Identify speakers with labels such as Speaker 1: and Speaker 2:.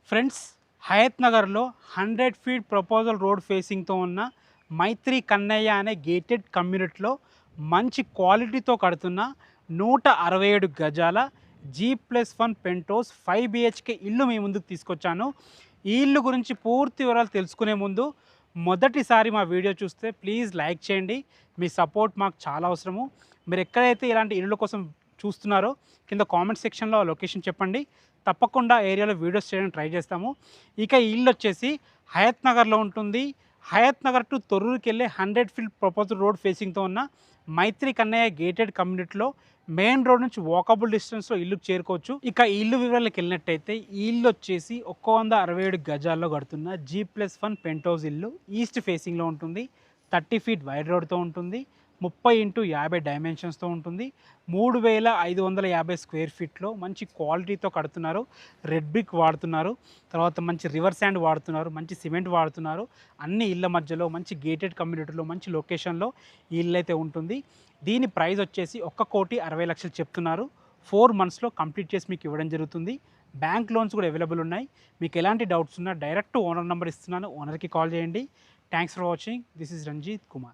Speaker 1: Friends, Hayath నగర్లో 100 feet proposal road ఫేసింగ్తో ఉన్న మైత్రి కన్నయ్య అనే గేటెడ్ కమ్యూనిటీలో మంచి క్వాలిటీతో కడుతున్న 167 గజాల G+1 పెంటోస్ 5 BHK ఇల్లు మీ ముందుకు తీసుకొచ్చాను. ఈ ఇల్లు గురించి పూర్తి వివరాలు తెలుసుకునే ముందు మొదటిసారి మా వీడియో చూస్తే ప్లీజ్ లైక్ చేయండి. మీ సపోర్ట్ మాకు చాలా అవసరము. మీరు ఎక్కడైతే ఇలాంటి ఇల్లుల కోసం చూస్తున్నారో కింద కామెంట్ సెక్షన్లో లొకేషన్ చెప్పండి. తప్పకుండా ఏరియాలో వీడియోస్ చేయడానికి ట్రై చేస్తాము. ఇక ఈ ఇల్లు వచ్చేసి హయత్ నగర్లో ఉంటుంది. హయత్ నగర్ టు తొర్రూరుకి వెళ్ళే 100 ఫీట్ ప్రపోజల్ రోడ్ ఫేసింగ్తో ఉన్న మైత్రి కన్నయ్య గేటెడ్ కమ్యూనిటీలో మెయిన్ రోడ్ నుంచి వాకబుల్ డిస్టెన్స్లో ఇల్లుకు చేరుకోవచ్చు. ఇక ఈ ఇల్లు వివరాలకు వెళ్ళినట్టయితే ఈ ఇల్లు వచ్చేసి 167 గజాల్లో కడుతున్న G+1 పెంటోస్ ఇల్లు. ఈస్ట్ ఫేసింగ్లో ఉంటుంది. 30 ఫీట్ వైడ్ రోడ్తో ఉంటుంది. 30x50 డైమెన్షన్స్తో ఉంటుంది. 3550 స్క్వేర్ ఫీట్లో మంచి క్వాలిటీతో కడుతున్నారు. రెడ్ బ్రిక్ వాడుతున్నారు, తర్వాత మంచి రివర్ శాండ్ వాడుతున్నారు, మంచి సిమెంట్ వాడుతున్నారు. అన్ని ఇళ్ళ మధ్యలో మంచి గేటెడ్ కమ్యూనిటీలో మంచి లొకేషన్లో ఈ ఇల్లు అయితే ఉంటుంది. దీని ప్రైస్ వచ్చేసి 1,60,00,000 చెప్తున్నారు. 4 మంత్స్లో కంప్లీట్ చేసి మీకు ఇవ్వడం జరుగుతుంది. బ్యాంక్ లోన్స్ కూడా అవైలబుల్ ఉన్నాయి. మీకు ఎలాంటి డౌట్స్ ఉన్నా డైరెక్ట్ ఓనర్ నెంబర్ ఇస్తున్నాను, ఓనర్కి కాల్ చేయండి. Thanks for watching. This is Ranjith Kumar.